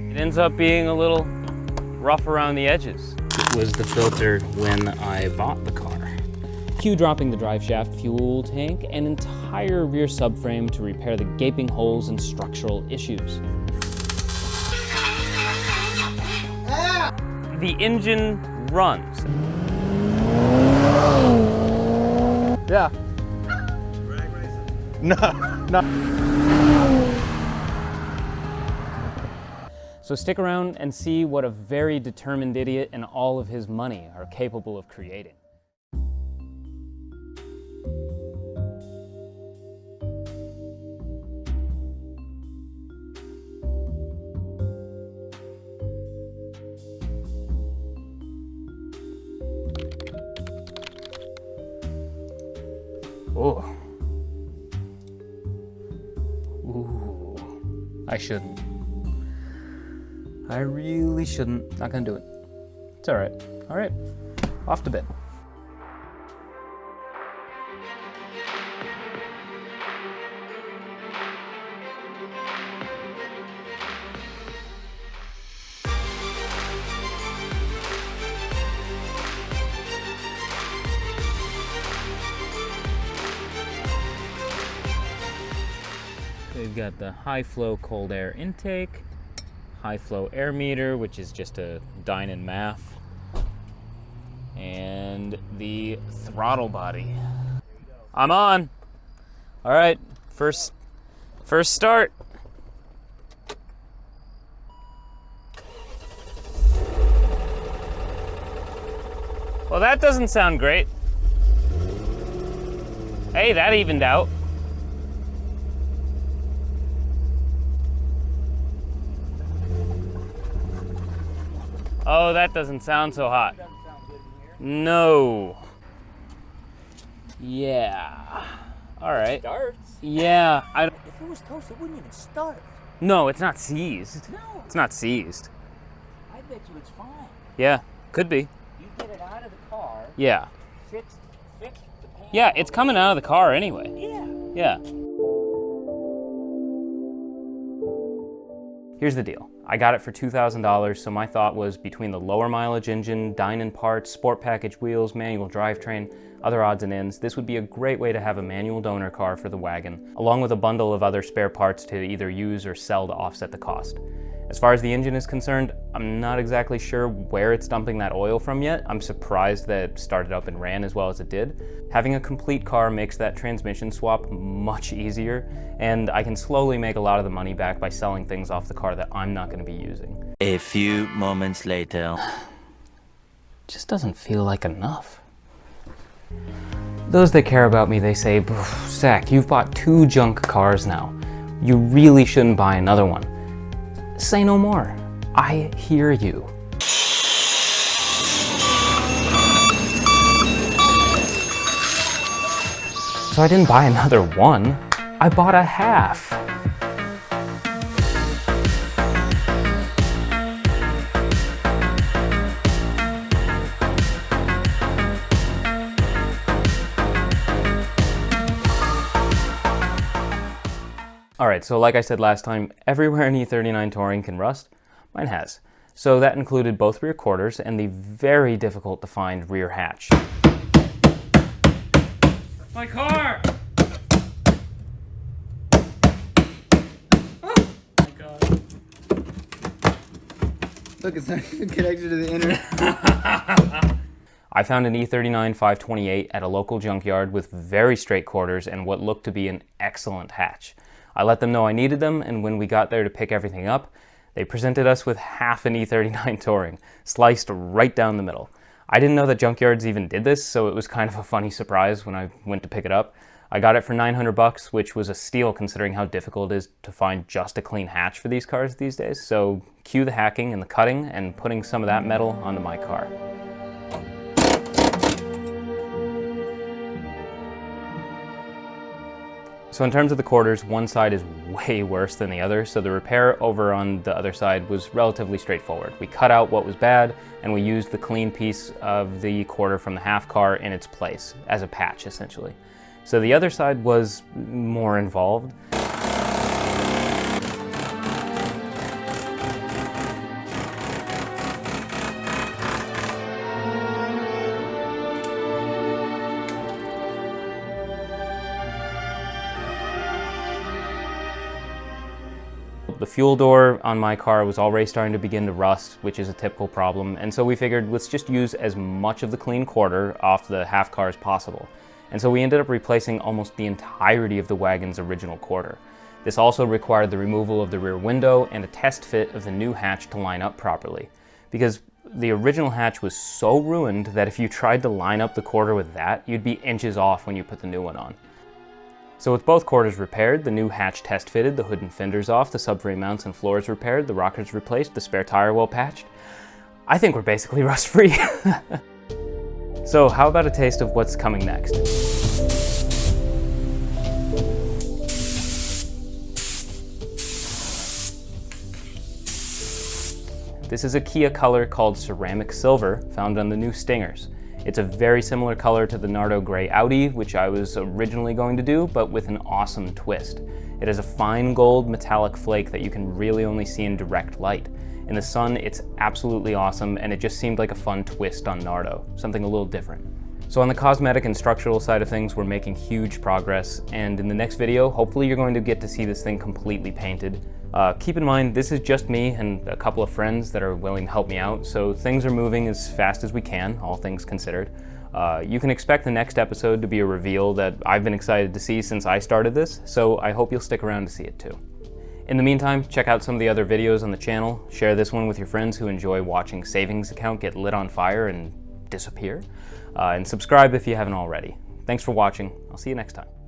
It ends up being a little rough around the edges. It was the filter when I bought the car. Q dropping the drive shaft, fuel tank, and entire rear subframe to repair the gaping holes and structural issues. The engine runs. Yeah. Drag racing? No. So stick around and see what a very determined idiot and all of his money are capable of creating. Oh. Ooh. I shouldn't. I really shouldn't. Not gonna do it. It's all right. All right. Off to bed. We've got the high flow cold air intake, high flow air meter, which is just a Dynon math, and the throttle body. I'm on. All right, first start. Well, that doesn't sound great. Hey, that evened out. Oh, that doesn't sound so hot. Doesn't sound good in here. No. Yeah. All right. It starts. Yeah. If it was toast, it wouldn't even start. No, it's not seized. No. It's not seized. I bet you it's fine. Yeah, could be. You get it out of the car. Yeah. Fix the pan. Yeah, it's coming out of the car anyway. Yeah. Yeah. Here's the deal. I got it for $2,000, so my thought was between the lower mileage engine, Dynon parts, sport package wheels, manual drivetrain, other odds and ends, this would be a great way to have a manual donor car for the wagon, along with a bundle of other spare parts to either use or sell to offset the cost. As far as the engine is concerned, I'm not exactly sure where it's dumping that oil from yet. I'm surprised that it started up and ran as well as it did. Having a complete car makes that transmission swap much easier, and I can slowly make a lot of the money back by selling things off the car that I'm not going to be using. A few moments later. Just doesn't feel like enough. Those that care about me, they say, Zach, you've bought 2 junk cars now. You really shouldn't buy another one. Say no more. I hear you. So I didn't buy another one. I bought a half. Alright, so like I said last time, everywhere an E39 Touring can rust, mine has. So that included both rear quarters and the very difficult to find rear hatch. My car! Oh my god. Look, it's not even connected to the internet. I found an E39 540i at a local junkyard with very straight quarters and what looked to be an excellent hatch. I let them know I needed them, and when we got there to pick everything up, they presented us with half an E39 Touring, sliced right down the middle. I didn't know that junkyards even did this, so it was kind of a funny surprise when I went to pick it up. I got it for $900, which was a steal considering how difficult it is to find just a clean hatch for these cars these days. So cue the hacking and the cutting and putting some of that metal onto my car. So in terms of the quarters, one side is way worse than the other, so the repair over on the other side was relatively straightforward. We cut out what was bad, and we used the clean piece of the quarter from the half car in its place, as a patch, essentially. So the other side was more involved. the fuel door on my car was already starting to begin to rust, which is a typical problem, and so we figured let's just use as much of the clean quarter off the half car as possible. And so we ended up replacing almost the entirety of the wagon's original quarter. This also required the removal of the rear window and a test fit of the new hatch to line up properly, because the original hatch was so ruined that if you tried to line up the quarter with that, you'd be inches off when you put the new one on. So with both quarters repaired, the new hatch test fitted, the hood and fenders off, the subframe mounts and floors repaired, the rockers replaced, the spare tire well patched, I think we're basically rust-free. So how about a taste of what's coming next? This is a Kia color called Ceramic Silver, found on the new Stingers. It's a very similar color to the Nardo Gray Audi, which I was originally going to do, but with an awesome twist. It has a fine gold metallic flake that you can really only see in direct light. In the sun, it's absolutely awesome, and it just seemed like a fun twist on Nardo, something a little different. So on the cosmetic and structural side of things, we're making huge progress, and in the next video, hopefully you're going to get to see this thing completely painted. Keep in mind, this is just me and a couple of friends that are willing to help me out, so things are moving as fast as we can, all things considered. You can expect the next episode to be a reveal that I've been excited to see since I started this, so I hope you'll stick around to see it too. In the meantime, check out some of the other videos on the channel, share this one with your friends who enjoy watching savings account get lit on fire and disappear, and subscribe if you haven't already. Thanks for watching. I'll see you next time.